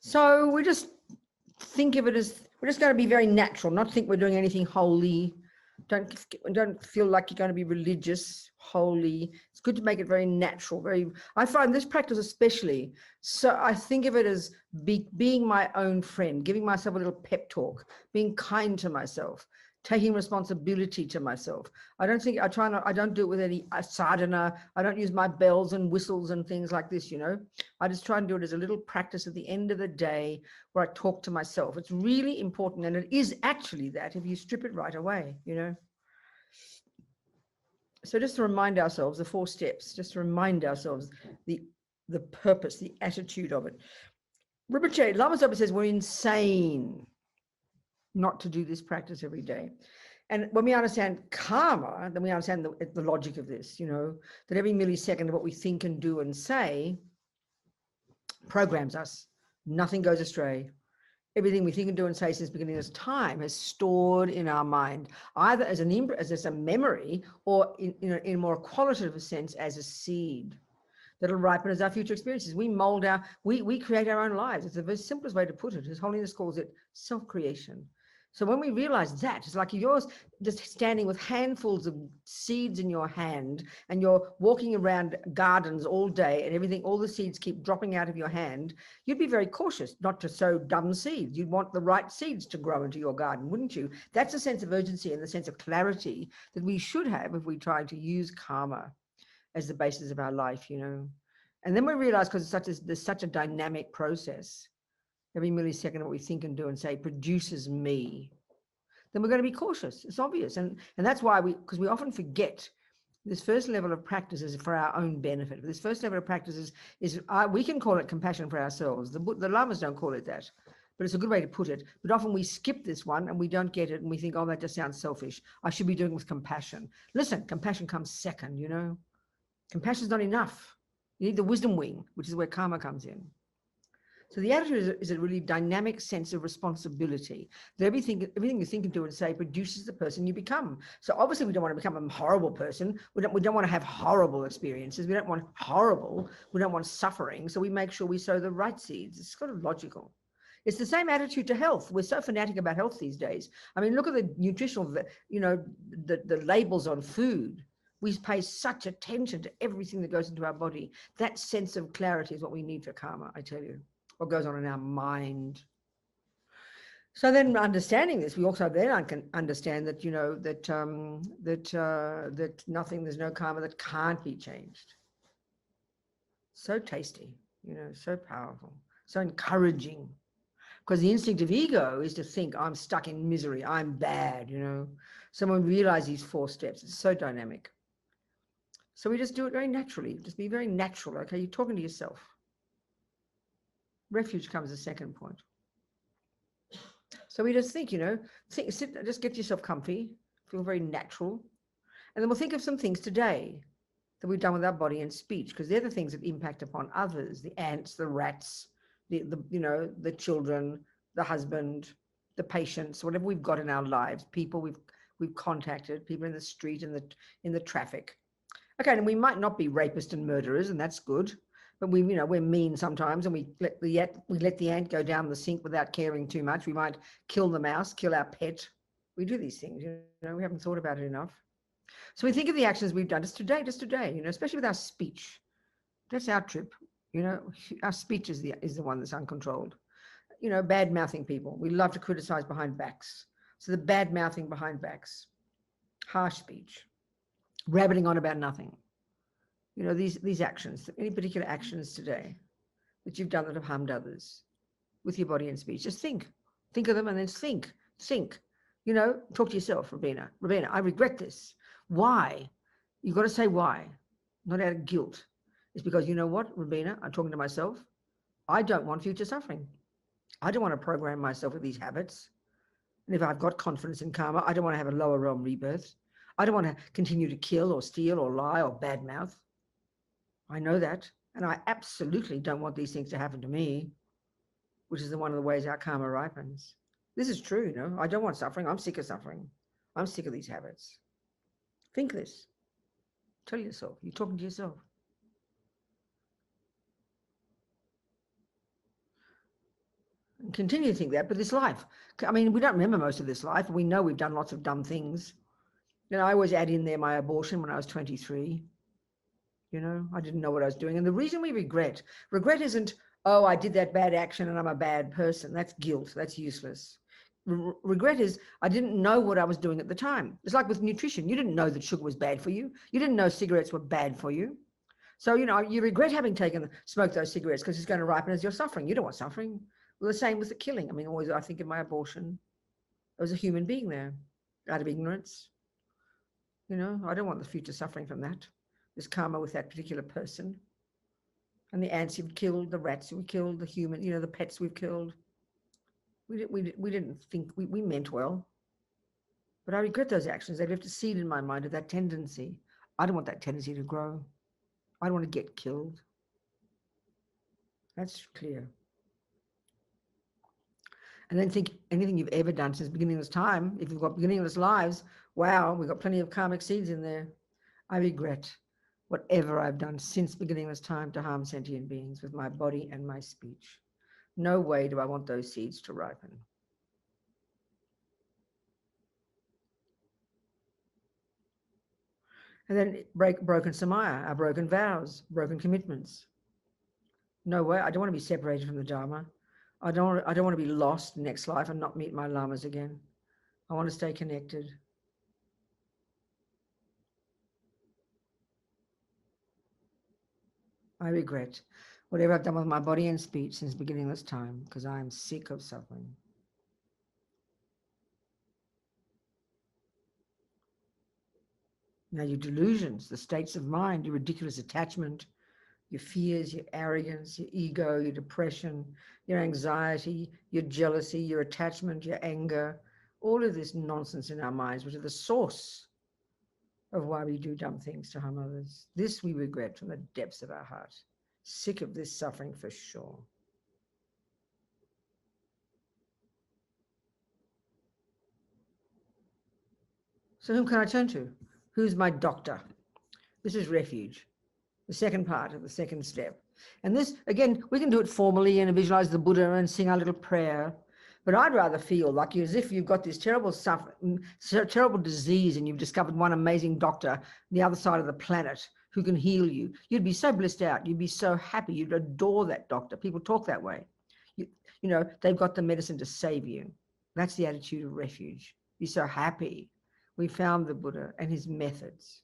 So we just think of it as we're just going to be very natural, not think we're doing anything holy. Don't feel like you're going to be religious, holy. It's good to make it very natural. I find this practice especially. So I think of it as being my own friend, giving myself a little pep talk, being kind to myself, taking responsibility to myself. I don't do it with any sadhana. I don't use my bells and whistles and things like this, I just try and do it as a little practice at the end of the day where I talk to myself. It's really important. And it is actually that if you strip it right away, So just to remind ourselves, the 4 steps, just to remind ourselves the purpose, the attitude of it. Rinpoche, Lama Zopa says we're insane not to do this practice every day. And when we understand karma, then we understand the logic of this, that every millisecond of what we think and do and say programs us. Nothing goes astray. Everything we think and do and say since the beginning of time has stored in our mind, either as a memory or in a more qualitative sense as a seed that'll ripen as our future experiences. We create our own lives. It's the very simplest way to put it. His Holiness calls it self-creation. So when we realize that, it's like you're just standing with handfuls of seeds in your hand and you're walking around gardens all day and all the seeds keep dropping out of your hand, you'd be very cautious not to sow dumb seeds. You'd want the right seeds to grow into your garden, wouldn't you? That's a sense of urgency and the sense of clarity that we should have if we try to use karma as the basis of our life, And then we realize, because there's such a dynamic process, every millisecond of what we think and do and say produces me, then we're going to be cautious. It's obvious. And that's why because we often forget this first level of practice is for our own benefit. This first level of practice we can call it compassion for ourselves. The lamas don't call it that, but it's a good way to put it. But often we skip this one and we don't get it. And we think, oh, that just sounds selfish. I should be doing it with compassion. Listen, compassion comes second, Compassion is not enough. You need the wisdom wing, which is where karma comes in. So the attitude is a really dynamic sense of responsibility. That everything you think and do and say produces the person you become. So obviously we don't want to become a horrible person. We don't want to have horrible experiences. We don't want suffering. So we make sure we sow the right seeds. It's kind of logical. It's the same attitude to health. We're so fanatic about health these days. I mean, look at the nutritional, the labels on food. We pay such attention to everything that goes into our body. That sense of clarity is what we need for karma, I tell you. What goes on in our mind. So then understanding this, we also then can understand that, that nothing, there's no karma that can't be changed. So tasty, so powerful, so encouraging. Because the instinct of ego is to think I'm stuck in misery, I'm bad, So when we realize these 4 steps, it's so dynamic. So we just do it very naturally. Just be very natural, okay? You're talking to yourself. Refuge comes the second point. So we just think, sit, just get yourself comfy, feel very natural. And then we'll think of some things today that we've done with our body and speech, because they're the things that impact upon others, the ants, the rats, the children, the husband, the patients, whatever we've got in our lives, people we've contacted, people in the street, in the traffic. Okay, and we might not be rapists and murderers, and that's good. But we're mean sometimes, and we let the ant go down the sink without caring too much. We might kill the mouse, kill our pet. We do these things, we haven't thought about it enough. So we think of the actions we've done just today, especially with our speech. That's our trip, our speech is the one that's uncontrolled. Bad mouthing people. We love to criticize behind backs. So the bad mouthing behind backs, harsh speech, rabbiting on about nothing. These actions, any particular actions today that you've done that have harmed others with your body and speech, just think of them and then think, talk to yourself, Robina, I regret this. Why? You've got to say why, not out of guilt. It's because, you know what, Robina, I'm talking to myself. I don't want future suffering. I don't want to program myself with these habits. And if I've got confidence in karma, I don't want to have a lower realm rebirth. I don't want to continue to kill or steal or lie or badmouth. I know that, and I absolutely don't want these things to happen to me, which is one of the ways our karma ripens. This is true, I don't want suffering. I'm sick of suffering. I'm sick of these habits. Think this. Tell yourself. You're talking to yourself. continue to think that, but this life, I mean, we don't remember most of this life. We know we've done lots of dumb things. I always add in there my abortion when I was 23. I didn't know what I was doing. And the reason we regret isn't, oh, I did that bad action and I'm a bad person. That's guilt. That's useless. Regret is I didn't know what I was doing at the time. It's like with nutrition. You didn't know that sugar was bad for you. You didn't know cigarettes were bad for you. So, you regret having smoked those cigarettes because it's going to ripen as you're suffering. You don't want suffering. Well, the same with the killing. I mean, always I think of my abortion. There was a human being there out of ignorance. I don't want the future suffering from that. This karma with that particular person. And the ants you've killed, the rats we killed, the human, the pets we've killed. We didn't think, we meant well. But I regret those actions. They've left a seed in my mind of that tendency. I don't want that tendency to grow. I don't want to get killed. That's clear. And then think anything you've ever done since beginningless time, if you've got beginningless lives, wow, we've got plenty of karmic seeds in there. I regret whatever I've done since beginningless time to harm sentient beings with my body and my speech. No way do I want those seeds to ripen. And then broken samaya, our broken vows, broken commitments. No way, I don't want to be separated from the Dharma. I don't want to be lost next life and not meet my lamas again. I want to stay connected. I regret whatever I've done with my body and speech since beginningless time because I am sick of suffering. Now your delusions, the states of mind, your ridiculous attachment, your fears, your arrogance, your ego, your depression, your anxiety, your jealousy, your attachment, your anger, all of this nonsense in our minds, which are the source of why we do dumb things to harm others. This we regret from the depths of our heart. Sick of this suffering for sure. So whom can I turn to? Who's my doctor? This is refuge, the second part of the second step. And this, again, we can do it formally and visualize the Buddha and sing our little prayer. But I'd rather feel like as if you've got this terrible disease and you've discovered one amazing doctor on the other side of the planet who can heal you. You'd be so blissed out. You'd be so happy. You'd adore that doctor. People talk that way. They've got the medicine to save you. That's the attitude of refuge. Be so happy. We found the Buddha and his methods.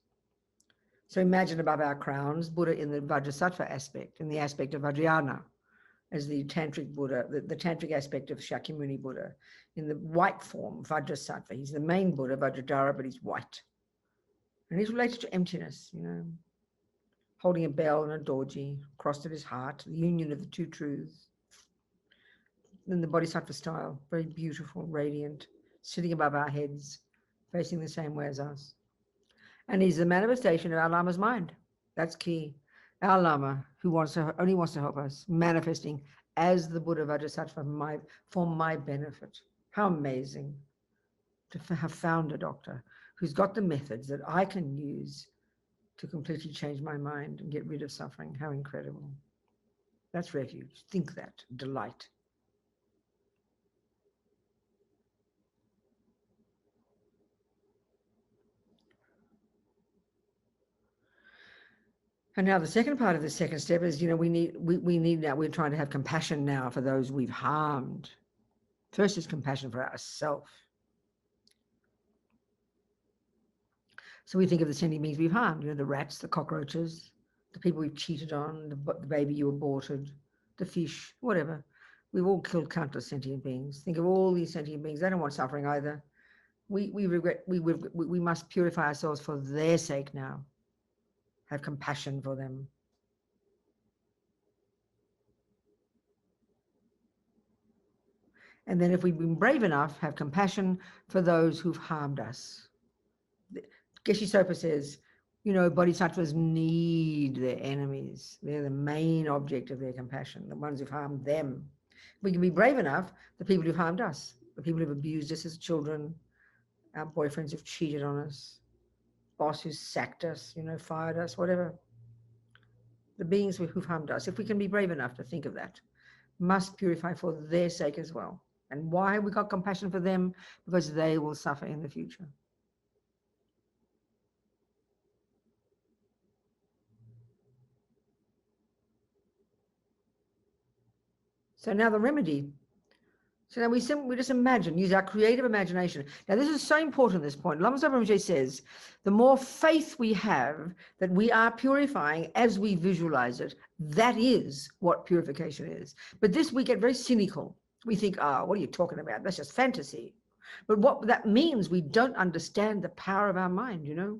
So imagine above our crowns, Buddha in the Vajrasattva aspect, in the aspect of Vajrayana, as the tantric Buddha, the tantric aspect of Shakyamuni Buddha, in the white form, Vajrasattva. He's the main Buddha, Vajradhara, but he's white. And he's related to emptiness, holding a bell and a dorji, crossed at his heart, the union of the two truths. In the Bodhisattva style, very beautiful, radiant, sitting above our heads, facing the same way as us. And he's the manifestation of our Lama's mind. That's key. Our Lama, who only wants to help us, manifesting as the Buddha Vajrasattva for my benefit. How amazing to have found a doctor who's got the methods that I can use to completely change my mind and get rid of suffering. How incredible. That's refuge. Think that. Delight. And now the second part of the second step is, we need now, we're trying to have compassion now for those we've harmed. First is compassion for ourselves. So we think of the sentient beings we've harmed, the rats, the cockroaches, the people we've cheated on, the baby you aborted, the fish, whatever. We've all killed countless sentient beings. Think of all these sentient beings. They don't want suffering either. We must purify ourselves for their sake now. Have compassion for them. And then if we've been brave enough, have compassion for those who've harmed us. Geshe Sopa says, bodhisattvas need their enemies. They're the main object of their compassion, the ones who've harmed them. We can be brave enough, the people who've harmed us, the people who've abused us as children, our boyfriends who've cheated on us, boss who's sacked us, fired us, whatever. The beings who've harmed us, if we can be brave enough to think of that, must purify for their sake as well. And why have we got compassion for them? Because they will suffer in the future. So now the remedy. So now we just imagine, use our creative imagination. Now this is so important at this point. Lama Rinpoche says, the more faith we have that we are purifying as we visualize it, that is what purification is. But this, we get very cynical. We think, what are you talking about? That's just fantasy. But what that means, we don't understand the power of our mind, you know?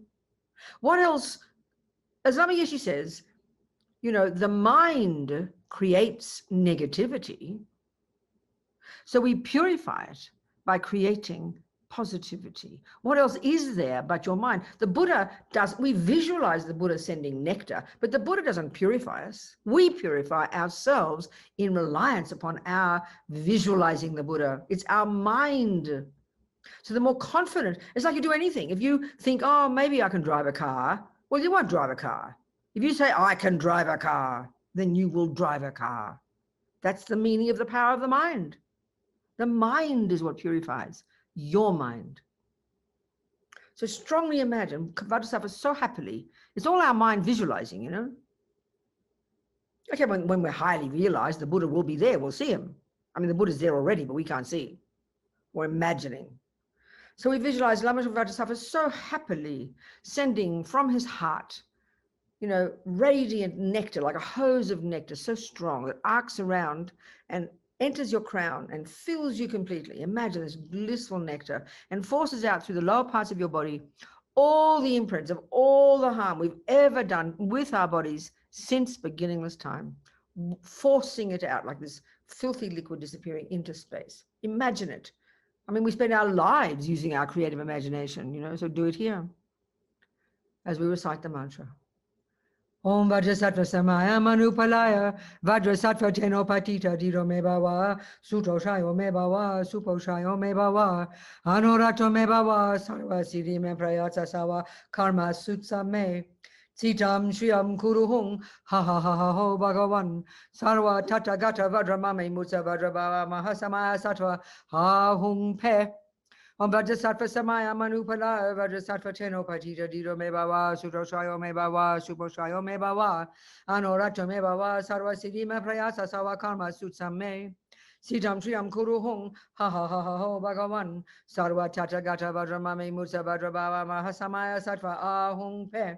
What else? As Lama Yeshe says, you know, the mind creates negativity. So we purify it by creating positivity. What else is there but your mind? The Buddha does, we visualize the Buddha sending nectar, but the Buddha doesn't purify us. We purify ourselves in reliance upon our visualizing the Buddha. It's our mind. So the more confident, it's like you do anything. If you think, oh, maybe I can drive a car, well, you won't drive a car. If you say, I can drive a car, then you will drive a car. That's the meaning of the power of the mind. The mind is what purifies, your mind. So strongly imagine, Vajrasattva so happily, it's all our mind visualizing, you know. Okay, when we're highly realized, the Buddha will be there, we'll see him. I mean, the Buddha's there already, but we can't see. We're imagining. So we visualize Lama Vajrasattva so happily sending from his heart, you know, radiant nectar, like a hose of nectar, so strong that arcs around and enters your crown and fills you completely. Imagine this blissful nectar and forces out through the lower parts of your body all the imprints of all the harm we've ever done with our bodies since beginningless time, forcing it out like this filthy liquid disappearing into space. Imagine it. I mean, we spend our lives using our creative imagination, you know, so do it here as we recite the mantra. Om Vajrasattva Samaya Manupalaya Vajrasattva Tenopatita Dido Me Bhava Sutoshayo Me Bhava Suposhayo Me Bhava Anorato Me Bhava Sarva Siddhi Me Prayatsa Sawa Karma Sutsa Me Citam Shriyam Kuruhung Ha Ha Ha Ha Ho Bhagavan Sarva Tata Gata Vajramame Mutsa Vajrabhava Mahasamaya Sattva Ha Hung Pe Om Vajrasattva Samaya Manupala Vajrasattva Tenopatita Dido Me Bhava Sutoshayo Me Bhava Suposhayo Me Bhava Anorato Me Bhava Sarva Siddhi Me Prayasa Sawa Karma Sutsam Me Siddham Shriyam Kuruhung Ha Ha Ha Ha Ho Bhagavan Sarva Tata Gata Vajramame Mutsa Vajrabhava Mahasamaya Sattva Ahung Pe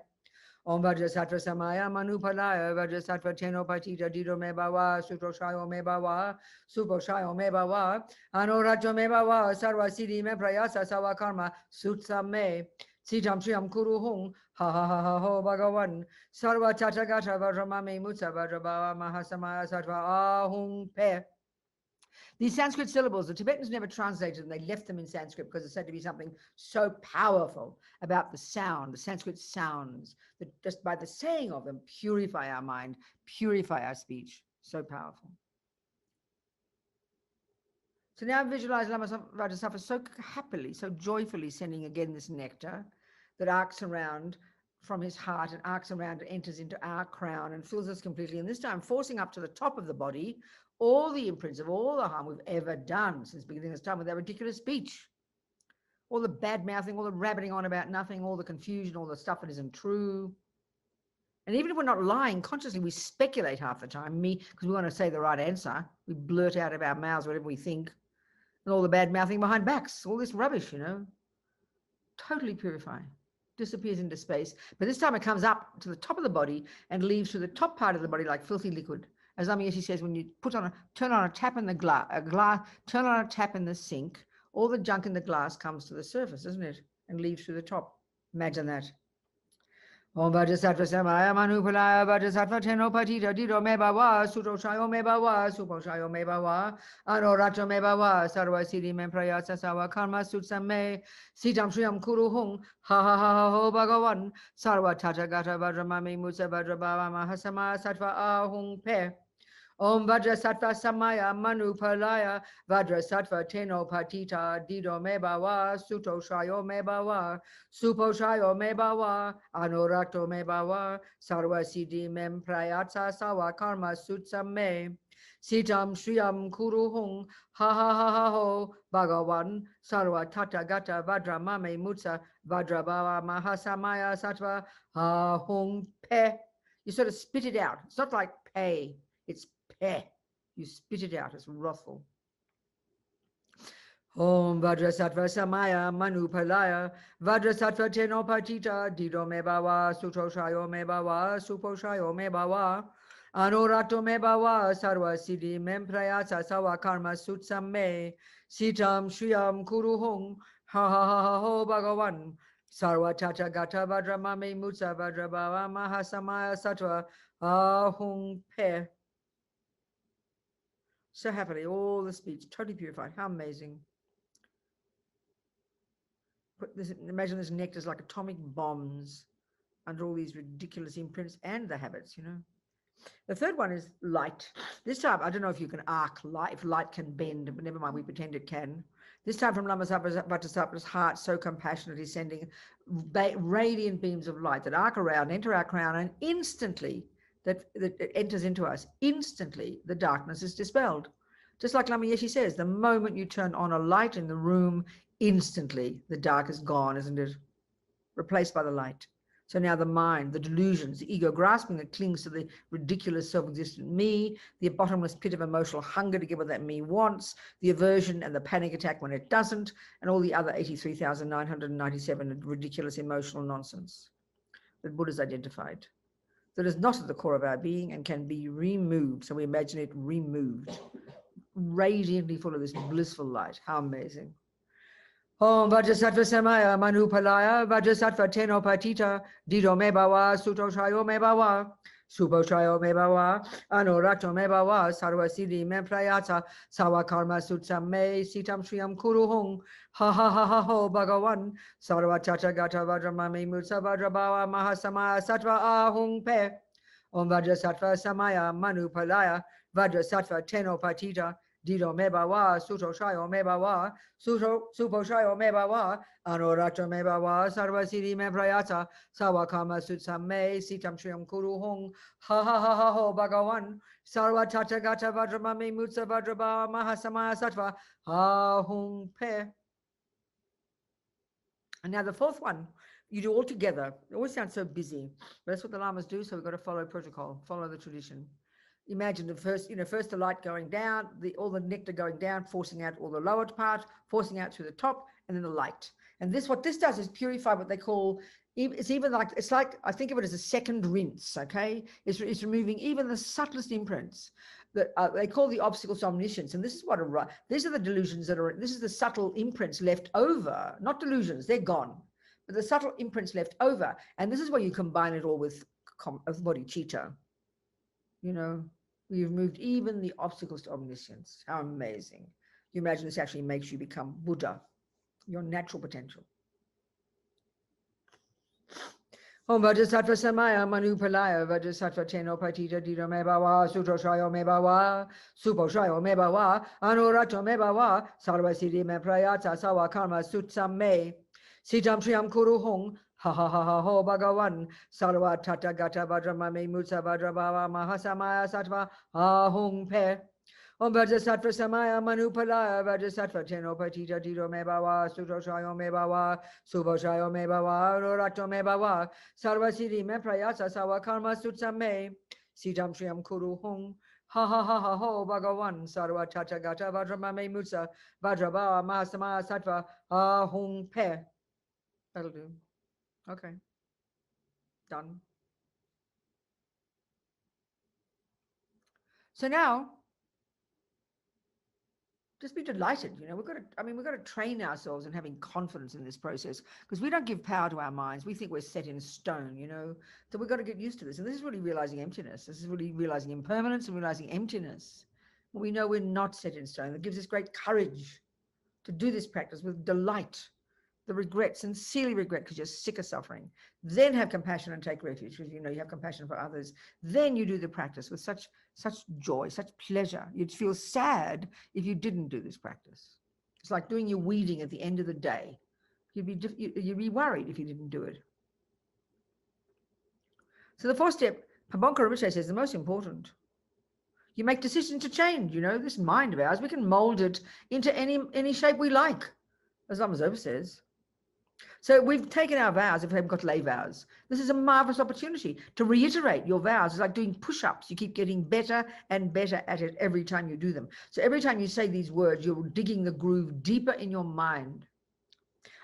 Om Vajrasattva Samaya Manupalaya Vajrasattva Tenopatita Dido Me Bhava Sutoshayo Me Bhava Suposhayo Me Bhava Anorato Me Bhava Sarva Siddhi Me Prayasa Sawa Karma Sutsa Me Siddham Shriyam Kuruhung Ha Ha Ha Ha Ho Bhagavan Sarva Tata Gata Vajramame Mutsa Vajrabhava Mahasamaya Sattva Ahung Pe. These Sanskrit syllables, the Tibetans never translated them. They left them in Sanskrit because it's said to be something so powerful about the sound, the Sanskrit sounds, that just by the saying of them, purify our mind, purify our speech. So powerful. So now visualize Lama Vajrasattva so happily, so joyfully sending again this nectar that arcs around from his heart and arcs around and enters into our crown and fills us completely. And this time forcing up to the top of the body all the imprints of all the harm we've ever done since beginning of this time with our ridiculous speech. All the bad mouthing, all the rabbiting on about nothing, all the confusion, all the stuff that isn't true. And even if we're not lying consciously, we speculate half the time, because we want to say the right answer. We blurt out of our mouths whatever we think. And all the bad mouthing behind backs, all this rubbish, you know. Totally purifying. Disappears into space. But this time it comes up to the top of the body and leaves through the top part of the body like filthy liquid. As Lama Yeshe says, when you turn on a tap in the turn on a tap in the sink, all the junk in the glass comes to the surface, isn't it? And leaves through the top. Imagine that. Om Vajrasattva Samaya Manupalaya Vajrasattva Tenopatita Dido Me Bhava Sutoshayo Me Bhava Suposhayo Me Bhava Anorato Me Bhava Sarva Siddhi Me Prayasa Sawa Karma Sutsam Me Siddham Shriyam Kuruhung Ha Ha Ha Ha Ho Bhagavan Sarva Tata Gata Vajramame Mutsa Vajrabhava Mahasamaya Sattva Ahung Pe Om Vajrasattva Samaya Manupalaya Vajrasattva Tenopatita Dido Me Bhava Sutoshayo Me Bhava Suposhayo Me Bhava Anorato Me Bhava Sarva Siddhi Mem Prayatsa Sawa Karma Sutsam Me Sitam Shriyam Kuru Hung Ha Ha Ha Ha Ho Bhagavan Sarva Tata Gata Vajra Mame Mutsa Vajra Bhava Mahasamaya Sattva Ha Hung Pe. You sort of spit it out. It's not like pay, it's pe. You spit it out, it's wrathful. Om Vajrasattva Samaya Manupalaya Vajrasattva Tenopatita Dido Me Bhava Sutoshayo Me Bhava Suposhayo Me Bhava Anorato Me Bhava Sarva Siddhi Mem Prayasa Sawa Karma Sutsam Me Sitam Shriyam Kuru Hung Ha Ha Ha Ha Ho Bhagavan Sarva Tata Gata Vajramame Mutsa Vajrabhava Mahasamaya Sattva Ahung Pe. So happily, all the speech, totally purified. How amazing. Put this, imagine this nectar like atomic bombs under all these ridiculous imprints and the habits, you know. The third one is light. This time, I don't know if you can arc light, if light can bend, but never mind, we pretend it can. This time from Lama Vajrasattva's heart, so compassionate, he's sending radiant beams of light that arc around, enter our crown, and instantly that it enters into us, instantly the darkness is dispelled. Just like Lama Yeshe says, the moment you turn on a light in the room, instantly the dark is gone, isn't it? Replaced by the light. So now the mind, the delusions, the ego grasping that clings to the ridiculous self-existent me, the bottomless pit of emotional hunger to get what that me wants, the aversion and the panic attack when it doesn't, and all the other 83,997 ridiculous emotional nonsense that Buddha's identified, that is not at the core of our being and can be removed. So we imagine it removed, radiantly full of this blissful light. How amazing. Om Vajrasattva Samaya Manupalaya Vajrasattva Tenopatita Dido Me Bhava Sutoshayo Me Bhava Suposhayo Me Bhava Anorato Me Bhava Sarva Siddhi Me Prayata Sawa Karma Sutsam Me Sitam Shriyam Kuru Hung Ha Ha Ha Ha Ho Bhagavan Sarva Tata Gata Vajramame Mutsa Vajrabhava Mahasamaya Sattva Ahung Pe. Om Vajrasattva Samaya Manupalaya Vajrasattva Tenopatita Dido Me Bhava Sutoshayo Me Bhava Suposhayo Me Bhava Anorato Me Bhava Sarva Siddhi Me Prayata Sawa Karma Sutsam Me Sitam Shriyam Kuru Hung Ha Ha Ha Ha Ho Bhagavan Sarva Tata Gata Vajramame Mutsa Vajrabhava Mahasamaya Sattva Ahung Pe. And now the fourth one, you do all together. It always sounds so busy, but that's what the lamas do, so we've got to follow protocol, follow the tradition. Imagine the first, first the light going down, all the nectar going down, forcing out all the lower part, forcing out through the top, and then the light. And what this does is purify what they call, it's like, I think of it as a second rinse, okay? It's removing even the subtlest imprints that they call the obstacles to omniscience. And this is these are the delusions this is the subtle imprints left over, not delusions, they're gone, but the subtle imprints left over. And this is where you combine it all with bodhicitta. You've moved even the obstacles to omniscience. How amazing. You imagine this actually makes you become Buddha, your natural potential. Om Vajrasattva Samaya Manupalaya Vajrasattva Tenopatita Dido Me Bhava Sutoshayo Me Bhava Suposhayo Me Bhava Anorato Me Bhava Sarva Siddhi Me Prayata Sawa Karma Sutsam Me Sitam Shriyam Kuru Hung Ha Ha Ha Ha Ho Bhagavan Sarva Tata Gata Vajramame Mutsa Vajrabhava Mahasamaya Sattva Ahung Pe. Om Vajrasattva Samaya Manupalaya Vajrasattva Tenopatita Dido Me Bhava Sutoshayo Me Bhava Suposhayo Me Bhava Anorato Me Bhava Sarva Siddhi Me Prayasa Sawa Karma Sutsam Me Sitam Shriyam Kuru Hung Ha Ha Ha Ha Ho Bhagavan Sarva Tata Gata Vajramame Mutsa Vajrabhava Mahasamaya Sattva Ahung Pe. That'll do. Okay. Done. So now, just be delighted. We've got to train ourselves in having confidence in this process, because we don't give power to our minds. We think we're set in stone, So we've got to get used to this. And this is really realizing emptiness. This is really realizing impermanence and realizing emptiness. We know we're not set in stone. It gives us great courage to do this practice with delight. The regret, sincerely regret, because you're sick of suffering. Then have compassion and take refuge, because you have compassion for others. Then you do the practice with such joy, such pleasure. You'd feel sad if you didn't do this practice. It's like doing your weeding at the end of the day. You'd be worried if you didn't do it. So the fourth step, Pabonka Rinpoche says, the most important. You make decisions to change, this mind of ours. We can mold it into any shape we like, as Lama Zopa says. So we've taken our vows, if we haven't got lay vows. This is a marvelous opportunity to reiterate your vows. It's like doing push-ups. You keep getting better and better at it every time you do them. So every time you say these words, you're digging the groove deeper in your mind.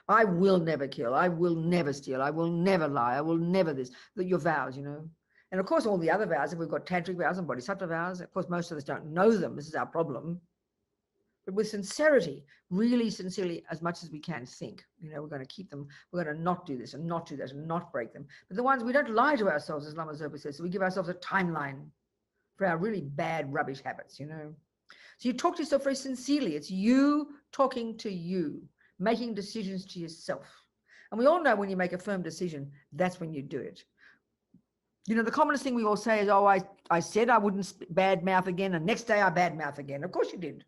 I will never kill. I will never steal. I will never lie. I will never this. Your vows, And of course, all the other vows, if we've got tantric vows and bodhisattva vows, of course, most of us don't know them. This is our problem. But with sincerity, really sincerely, as much as we can think, we're going to keep them. We're going to not do this and not do that and not break them. But the ones we don't lie to ourselves, as Lama Zopa says. So we give ourselves a timeline for our really bad, rubbish habits, So you talk to yourself very sincerely. It's you talking to you, making decisions to yourself. And we all know when you make a firm decision, that's when you do it. The commonest thing we all say is, oh, I said I wouldn't bad mouth again, and next day I bad mouth again. Of course you did.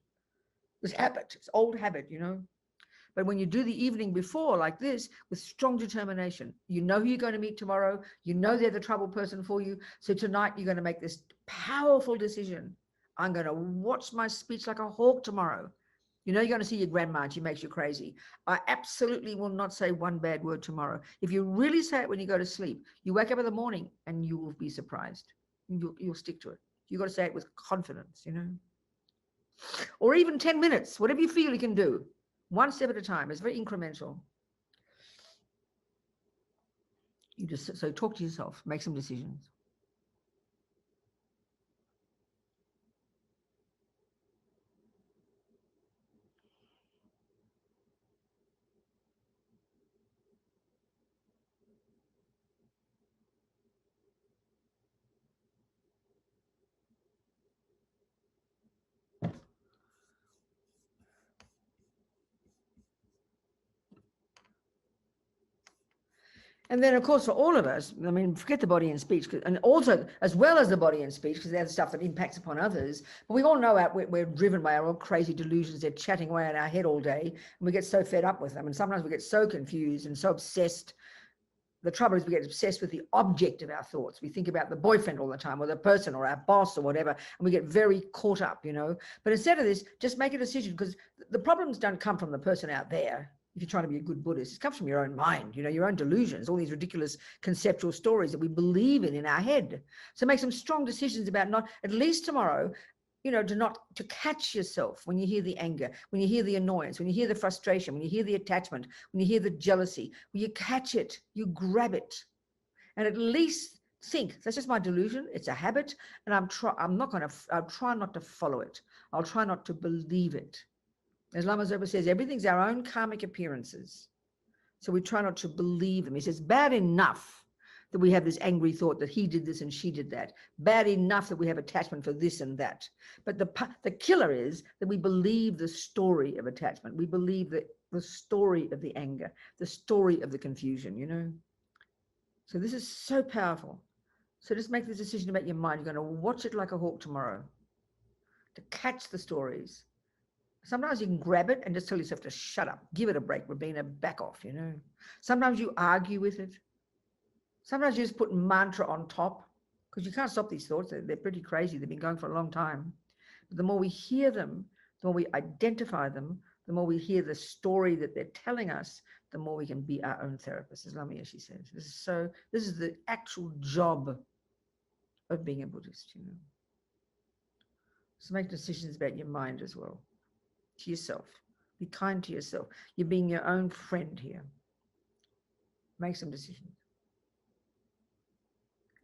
It's habit. It's old habit, But when you do the evening before like this, with strong determination, you know who you're going to meet tomorrow. You know they're the trouble person for you. So tonight you're going to make this powerful decision. I'm going to watch my speech like a hawk tomorrow. You're going to see your grandma and she makes you crazy. I absolutely will not say one bad word tomorrow. If you really say it when you go to sleep, you wake up in the morning and you will be surprised. You'll stick to it. You've got to say it with confidence, Or even 10 minutes, whatever you feel you can do. One step at a time. It's very incremental. So talk to yourself, make some decisions. And then, of course, for all of us, forget the body and speech, and also as well as the body and speech, because they're the stuff that impacts upon others. But we all know we're driven by our own crazy delusions. They're chatting away in our head all day, and we get so fed up with them. And sometimes we get so confused and so obsessed. The trouble is we get obsessed with the object of our thoughts. We think about the boyfriend all the time, or the person, or our boss, or whatever, and we get very caught up, But instead of this, just make a decision, because the problems don't come from the person out there. If you're trying to be a good Buddhist, it comes from your own mind, your own delusions, all these ridiculous conceptual stories that we believe in our head. So make some strong decisions about not, at least tomorrow, to catch yourself when you hear the anger, when you hear the annoyance, when you hear the frustration, when you hear the attachment, when you hear the jealousy, when you catch it, you grab it, and at least think, that's just my delusion. It's a habit, and I'll try not to follow it. I'll try not to believe it. As Lama Zopa says, everything's our own karmic appearances. So we try not to believe them. He says, bad enough that we have this angry thought that he did this and she did that. Bad enough that we have attachment for this and that. But the killer is that we believe the story of attachment. We believe the story of the anger, the story of the confusion, So this is so powerful. So just make the decision about your mind. You're going to watch it like a hawk tomorrow, to catch the stories. Sometimes you can grab it and just tell yourself to shut up, give it a break, Robina, back off, Sometimes you argue with it. Sometimes you just put mantra on top, because you can't stop these thoughts. They're pretty crazy. They've been going for a long time. But the more we hear them, the more we identify them, the more we hear the story that they're telling us, the more we can be our own therapist, as Lama Yeshe says. This is the actual job of being a Buddhist, So make decisions about your mind as well. To yourself. Be kind to yourself. You're being your own friend here. Make some decisions.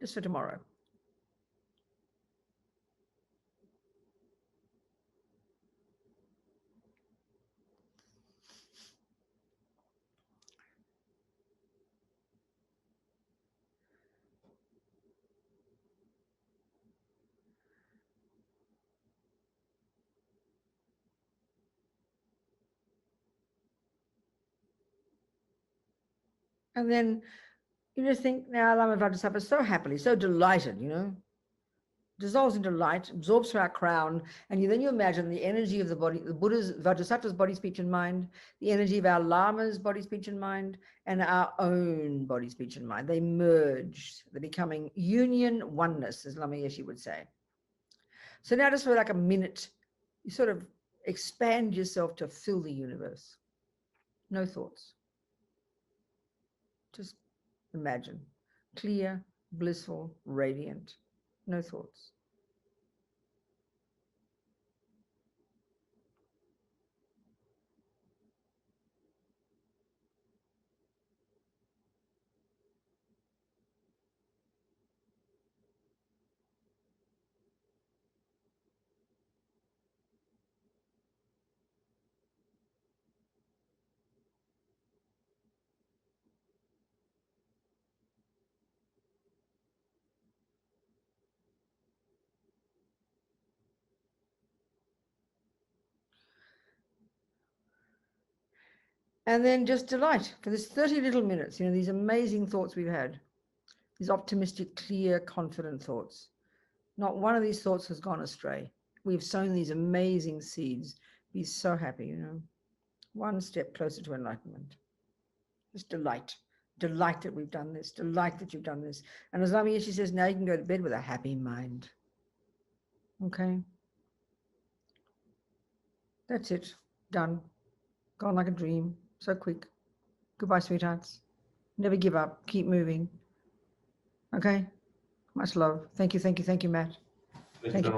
Just for tomorrow. And then you just think, now Lama Vajrasattva so happily, so delighted, dissolves into light, absorbs through our crown, and then you imagine the energy of the body, the Buddha's, Vajrasattva's body, speech, and mind, the energy of our Lama's body, speech, and mind, and our own body, speech, and mind. They merge. They're becoming union oneness, as Lama Yeshe would say. So now just for like a minute, you sort of expand yourself to fill the universe. No thoughts. Just imagine. Clear, blissful, radiant. No thoughts. And then just delight for this 30 little minutes, these amazing thoughts we've had, these optimistic, clear, confident thoughts. Not one of these thoughts has gone astray. We've sown these amazing seeds. Be so happy, one step closer to enlightenment. Just delight. Delight that we've done this. Delight that you've done this. And as LAMA YESHE says, now you can go to bed with a happy mind. Okay? That's it. Done. Gone like a dream. So quick. Goodbye, sweethearts. Never give up. Keep moving. Okay? Much love. Thank you, Matt. Thank you.